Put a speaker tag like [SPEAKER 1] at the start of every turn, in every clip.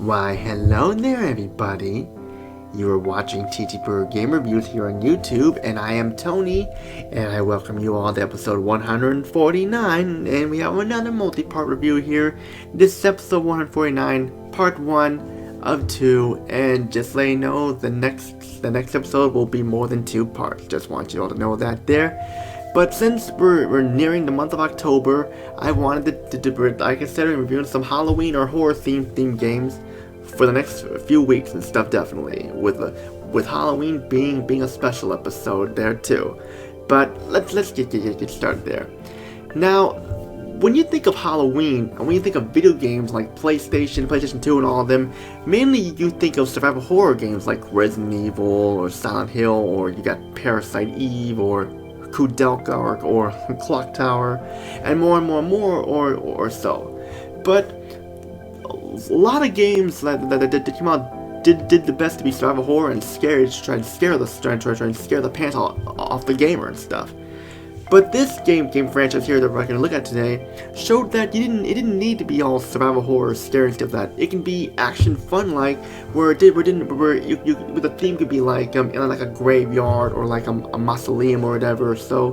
[SPEAKER 1] Why, hello there, everybody. You are watching TTBurger Game Reviews here on YouTube, and I am Tony, and I welcome you all to episode 149, and we have another multi-part review here. This is episode 149, part 1 of 2, and just let you know, the next episode will be more than 2 parts. Just want you all to know that there. But since we're nearing the month of October, I wanted to like I said, reviewing some Halloween or horror themed games for the next few weeks and stuff, definitely, with Halloween being a special episode there too. But let's get started there. Now, when you think of Halloween and when you think of video games like PlayStation 2 and all of them, mainly you think of survival horror games like Resident Evil or Silent Hill, or you got Parasite Eve or Kudelka or Clock Tower, and more or so. But a lot of games that came out did the best to be survival horror and scary, to try and scare the pants off the gamer and stuff. But this game franchise here that we're going to look at today showed that it didn't need to be all survival horror, scary and stuff like that. It can be action fun, like where the theme could be like in like a graveyard or like a mausoleum or whatever. So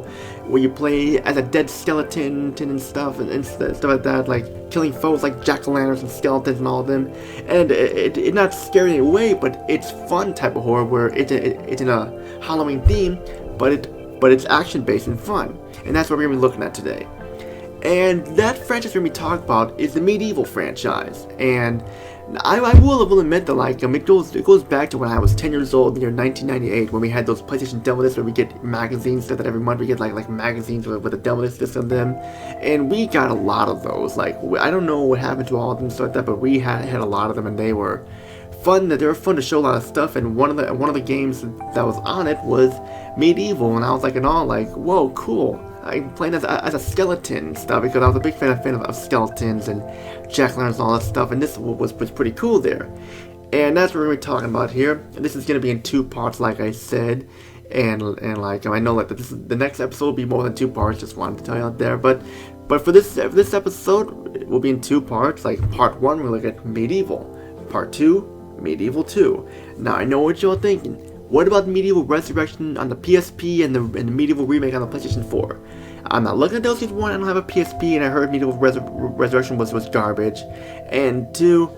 [SPEAKER 1] where you play as a dead skeleton and stuff like that, like killing foes like jack-o'-lanterns and skeletons and all of them. And it not scary in a way, but it's fun type of horror where it's in a Halloween theme, but it's action-based and fun, and that's what we're going to be looking at today. And that franchise we're going to be talking about is the MediEvil franchise, and I will admit that like it goes back to when I was 10 years old in the year 1998, when we had those PlayStation demo discs where we get magazines that every month we get like magazines with a demo disc on them, and we got a lot of those. Like, I don't know what happened to all of them and stuff like that, but we had a lot of them, and they were fun to show a lot of stuff. And one of the games that was on it was MediEvil, and I was like whoa, cool. I'm playing as a skeleton and stuff, because I was a big fan of skeletons and jack-o'-lanterns and all that stuff, and this was pretty cool there. And that's what we're going to be talking about here. And this is going to be in 2 parts, like I said, and like I know that the next episode will be more than 2 parts. Just wanted to tell you out there, but for this episode, it will be in 2 parts. Like part 1, we'll look at MediEvil. Part 2, MediEvil 2. Now I know what you're thinking. What about MediEvil Resurrection on the PSP and the MediEvil remake on the PlayStation 4? I'm not looking at those because 1, I don't have a PSP, and I heard MediEvil Resurrection was garbage, and 2,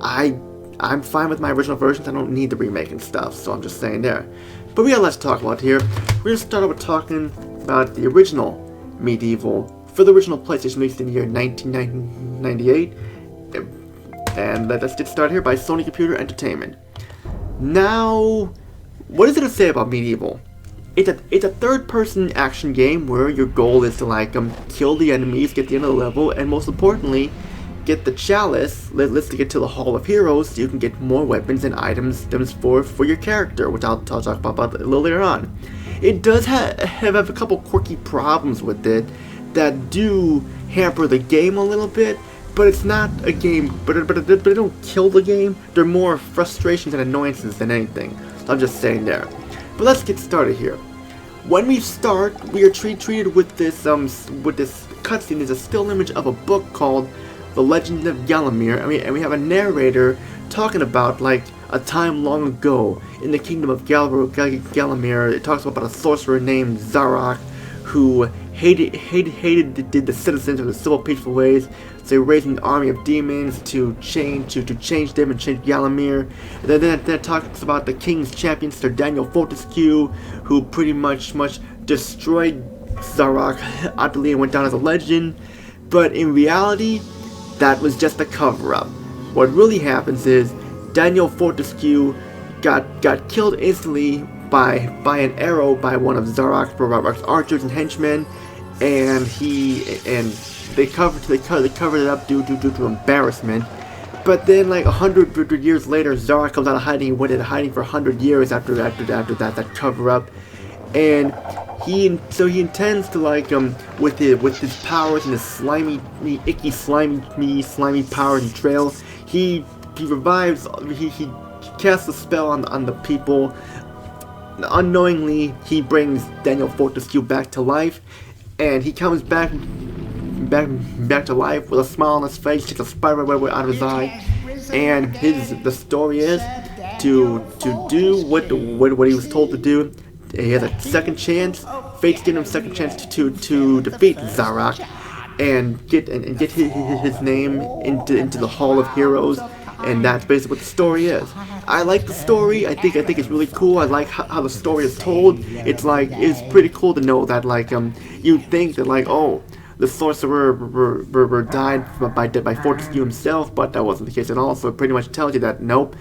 [SPEAKER 1] I'm fine with my original versions. I don't need the remake and stuff, so I'm just saying there. But we got lots to talk about here. We're going to start off with talking about the original MediEvil for the original PlayStation, released in the year 1998. And let's get started here by Sony Computer Entertainment. Now, what is it to say about MediEvil? It's a third-person action game where your goal is to kill the enemies, get to the end of the level, and most importantly, get the chalice. Let's get to the Hall of Heroes so you can get more weapons and items for your character, which I'll talk about a little later on. It does have a couple quirky problems with it that do hamper the game a little bit. But it's not a game, but they don't kill the game. They're more frustrations and annoyances than anything. So I'm just saying there. But let's get started here. When we start, we are treated with this cutscene. There's a still image of a book called The Legend of Gallimier, and we have a narrator talking about like a time long ago in the kingdom of Gallimier. It talks about a sorcerer named Zarok who hated the citizens of the civil peaceful ways, so he raised an army of demons to change them and change Gallimier. And then it talks about the king's champion, Sir Daniel Fortescue, who pretty much destroyed Zarok utterly and went down as a legend. But in reality, that was just a cover-up. What really happens is Daniel Fortescue got killed instantly by an arrow by one of Zarok's archers and henchmen, and they covered it up due to embarrassment. But then, like 100 years later, Zarok comes out of hiding. He went into hiding for 100 years after that cover up, and he intends to with his powers and his slimy, icky, slimy powers and trail. He revives. He casts a spell on the people. Unknowingly, he brings Daniel Fortescue back to life, and he comes back to life with a smile on his face, takes a spider web out of his eye, and the story is to do what he was told to do. He has a second chance. Fate's giving him a second chance to defeat Zarok and get his name into the Hall of Heroes, and that's basically what the story is. I like the story. I think it's really cool. I like how the story is told. It's pretty cool to know that you think that oh, the sorcerer died by Fortescue himself, but that wasn't the case at all. So it pretty much tells you that nope,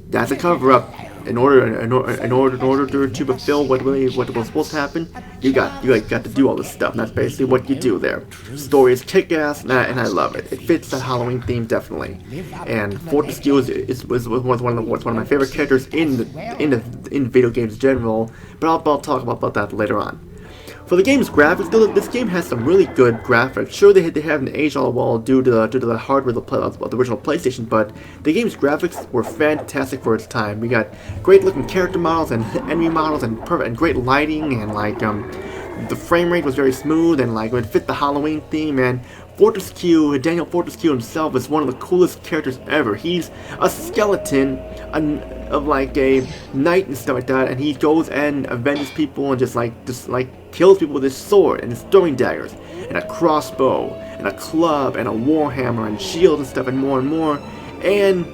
[SPEAKER 1] that's a cover-up. In order to fulfill what was supposed to happen, you got to do all this stuff. And that's basically what you do there. Story is kick-ass, and I love it. It fits the Halloween theme definitely. And Fortescue was one of my favorite characters in video games in general. But I'll talk about that later on. For the game's graphics, though, this game has some really good graphics. Sure, they haven't aged all well due to the hardware of the original PlayStation, but the game's graphics were fantastic for its time. We got great-looking character models and enemy models and great lighting, and the frame rate was very smooth and it fit the Halloween theme. And Daniel Fortescue himself is one of the coolest characters ever. He's a skeleton of a knight and stuff like that, and he goes and avenges people and just kills people with his sword and his throwing daggers and a crossbow and a club and a warhammer and shield and stuff and more. And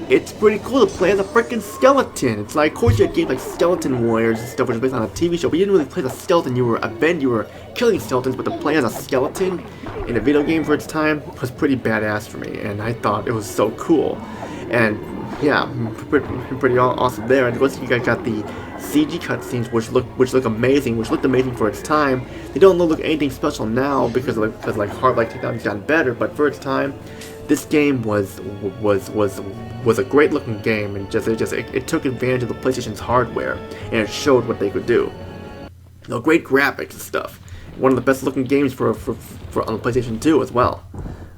[SPEAKER 1] it's pretty cool to play as a freaking skeleton. It's of course you had games like Skeleton Warriors and stuff, which was based on a TV show, but you didn't really play as a skeleton. You were killing skeletons, but to play as a skeleton in a video game for its time was pretty badass for me, and I thought it was so cool. And yeah, pretty awesome there. And of course you guys got the CG cutscenes, which look amazing, which looked amazing for its time. They don't look anything special now because hard technology's gotten better, but for its time, this game was a great looking game, and it took advantage of the PlayStation's hardware, and it showed what they could do. Great graphics and stuff. One of the best looking games for on the PlayStation 2 as well.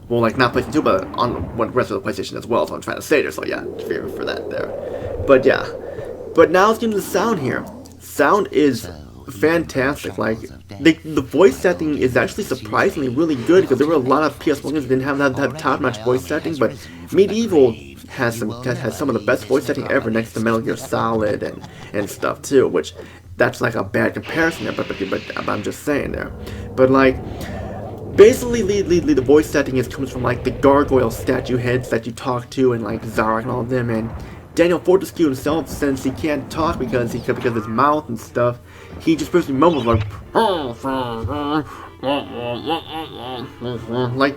[SPEAKER 1] Well, not PlayStation 2, but on the rest of the PlayStation as well, so I'm trying to say there, so yeah, for that there. But yeah. But now let's get into the sound here. Sound is fantastic. The voice acting is actually surprisingly really good, because there were a lot of PS1 games that didn't have that top-notch voice acting, but MediEvil has some of the best voice acting ever, next to Metal Gear Solid and stuff too, which that's a bad comparison there, but I'm just saying there. But basically, the voice acting comes from the gargoyle statue heads that you talk to, and Zarok and all of them, and Daniel Fortescue himself, since he can't talk because of his mouth and stuff, he just basically mumbles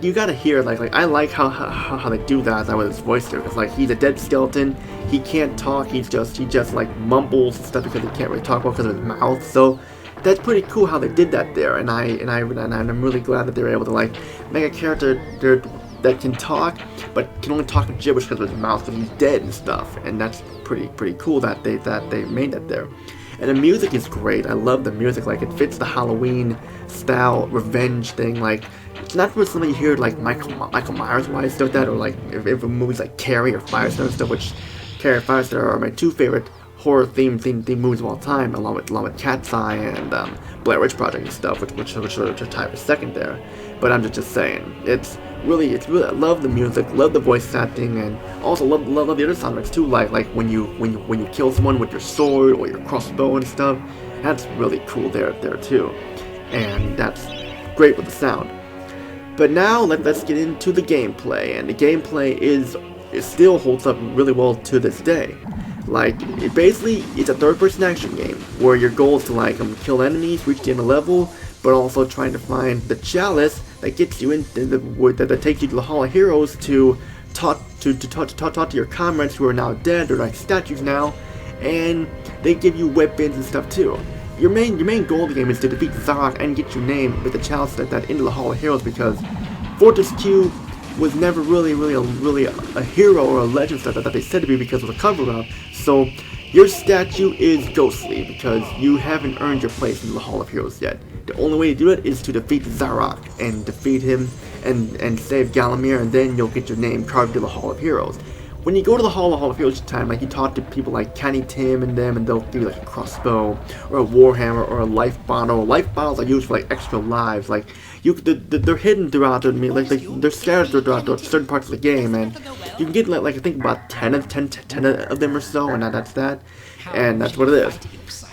[SPEAKER 1] you gotta hear I like how they do that with his voice there, because he's a dead skeleton, he can't talk, he just mumbles and stuff because he can't really talk well because of his mouth. So that's pretty cool how they did that there, and I'm really glad that they were able to make a character that can talk, but can only talk in gibberish because of his mouth, because he's dead and stuff. And that's pretty cool that they made that there. And the music is great. I love the music. It fits the Halloween style revenge thing. It's not really something you hear Michael Myers wise stuff like that, or if movies like Carrie or Firestarter and stuff, which Carrie and Firestarter are my two favorite horror themed movies of all time, along with Cat's Eye and Blair Witch Project and stuff, which are tied for second there. But I'm just saying, it's really I love the music, love the voice acting, and also love the other sound effects too, like when you kill someone with your sword or your crossbow and stuff. That's really cool there too, and that's great with the sound. But now let's get into the gameplay, and the gameplay it still holds up really well to this day. It's a third-person action game where your goal is to kill enemies, reach the end of the level, but also trying to find the chalice that gets you that takes you to the Hall of Heroes to talk to your comrades who are now dead, or statues now, and they give you weapons and stuff too. Your main goal of the game is to defeat Zarok and get your name with the chalice that into the Hall of Heroes, because Fortescue was never really a hero or a legend that they said to be, because of the cover-up. So your statue is ghostly because you haven't earned your place in the Hall of Heroes yet. The only way to do it is to defeat Zarok and defeat him and save Galamir, and then you'll get your name carved to the Hall of Heroes. when you go to the Hall of Fame each time, like you talk to people like Kenny Tim and them, and they'll give you like a crossbow or a warhammer or a life bottle. Life bottles are used for like extra lives. Like they're hidden throughout the they're scattered throughout certain parts of the game, and you can get like I think about 10 of them or so, and that's that, and that's what it is.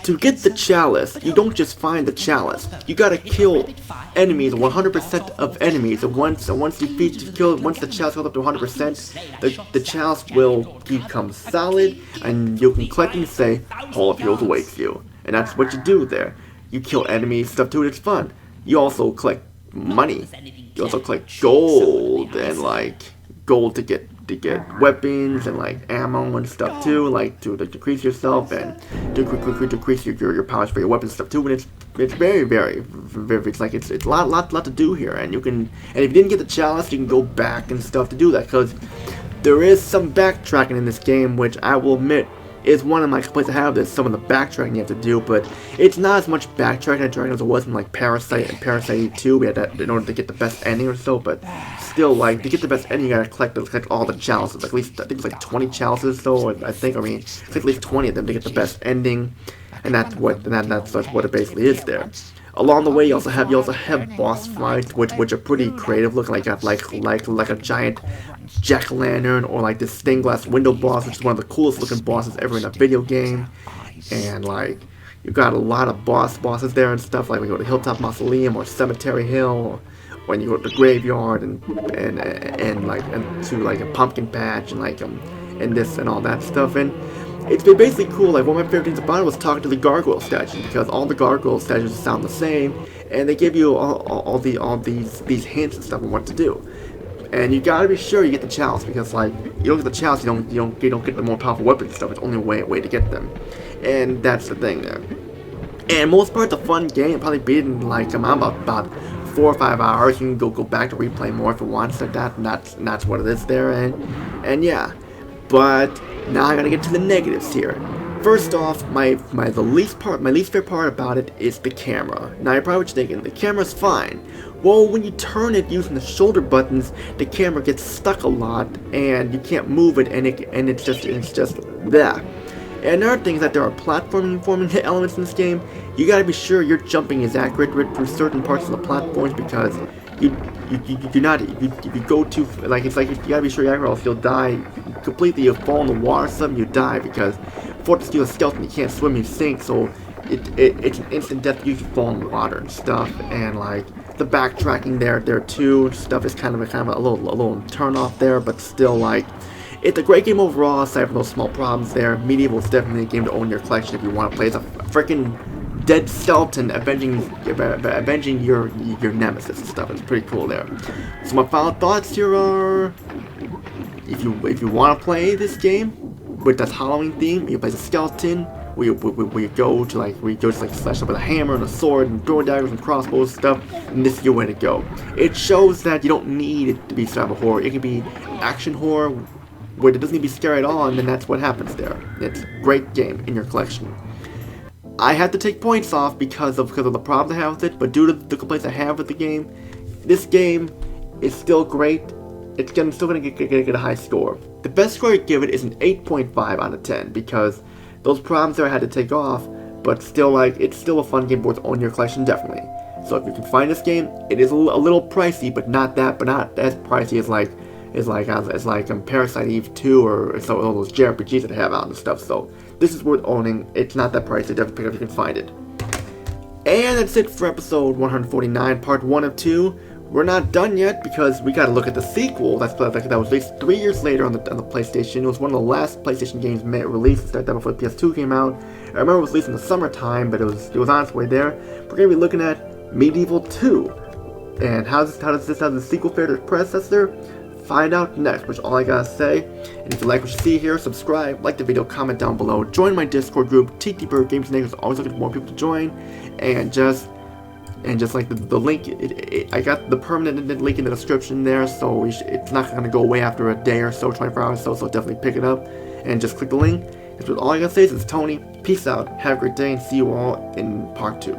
[SPEAKER 1] To get the chalice, you don't just find the chalice. You gotta kill enemies, 100% of enemies. And once once the chalice goes up to 100%, the chalice will become solid, and you can collect and say, Hall of Heroes awaits you. And that's what you do there. You kill enemies, stuff too, and it's fun. You also collect money. You also collect gold, and like gold to get weapons and like ammo and stuff too, like to decrease yourself and to decrease your powers for your weapons and stuff too. And it's very it's like it's a lot to do here, and if you didn't get the chalice, you can go back and stuff to do that, because there is some backtracking in this game, which I will admit is one of my complaints I have. There's some of the backtracking you have to do, but it's not as much backtracking as it was in like Parasite and Parasite 2. We had that in order to get the best ending or so, but still, like, to get the best ending, you gotta collect all the chalices. Like, at least, I think it's like 20 chalices, though, it's at least 20 of them to get the best ending, and that's what it basically is there. Along the way, you also have boss fights, which are pretty creative looking. Like you have like a giant jack-o'-lantern, or like this stained glass window boss, which is one of the coolest looking bosses ever in a video game. And like you got a lot of bosses there and stuff. Like when you go to Hilltop Mausoleum or Cemetery Hill, or when you go to the graveyard and to like a pumpkin patch and this and all that stuff. And it's been basically cool. Like, one of my favorite things about it was talking to the gargoyle statues, because all the gargoyle statues sound the same, and they give you all these hints and stuff on what to do. And you gotta be sure you get the chalice, because like you don't get the chalice, you don't get the more powerful weapons and stuff. It's only a way to get them, and that's the thing there. And most part, the fun game probably beat in like about 4 or 5 hours. You can go back to replay more if you want, so that's what it is there. And yeah, but now I gotta get to the negatives here. First off, my least favorite part about it is the camera. Now you're probably thinking, the camera's fine. Well, when you turn it using the shoulder buttons, the camera gets stuck a lot, and you can't move it, and it's just there. And another thing is that there are platforming elements in this game. You gotta be sure your jumping is accurate through certain parts of the platforms, because if you go too, like, it's like you gotta be sure you're accurate, else you'll die completely. You'll fall in the water or something, you die, because for to steal a skeleton, you can't swim, you sink, so it's an instant death if you fall in the water and stuff. And like the backtracking there too, stuff is kind of a little turn off there, but still, like, it's a great game overall, aside from those small problems there. MediEvil is definitely a game to own in your collection if you want to play as a freaking dead skeleton avenging your nemesis and stuff. It's pretty cool there. So my final thoughts here are, if you want to play this game with that Halloween theme, you play as a skeleton, where you go to slash up with a hammer and a sword and throw daggers and crossbows and stuff, and this is your way to go. It shows that you don't need it to be survival horror. It can be action horror, where it doesn't need to be scary at all, and then that's what happens there. It's a great game in your collection. I had to take points off because of the problems I have with it, but due to the complaints I have with the game, this game is still great. It's still gonna get a high score. The best score I give it is an 8.5 out of 10, because those problems there I had to take off, but still, like, it's still a fun game worth owning your collection, definitely. So if you can find this game, it is a little pricey, but not as pricey as like Parasite Eve 2 or some of those JRPGs that I have out and stuff. So this is worth owning. It's not that pricey. Definitely pick it up if you can find it. And that's it for episode 149, part 1 of 2. We're not done yet, because we gotta look at the sequel that was released 3 years later on the PlayStation. It was one of the last PlayStation games released that before the PS2 came out. I remember it was released in the summertime, but it was on its way there. We're gonna be looking at MediEvil 2. And how does the sequel fare to the predecessor? Find out next, which is all I gotta say. And if you like what you see here, subscribe, like the video, comment down below, join my Discord group, TTBurger Games Nation is always looking for more people to join, and just like the link, I got the permanent link in the description there, so it's not gonna go away after a day or so, 24 hours or so definitely pick it up, and just click the link. That's all I gotta say. This is Tony, peace out, have a great day, and see you all in part 2.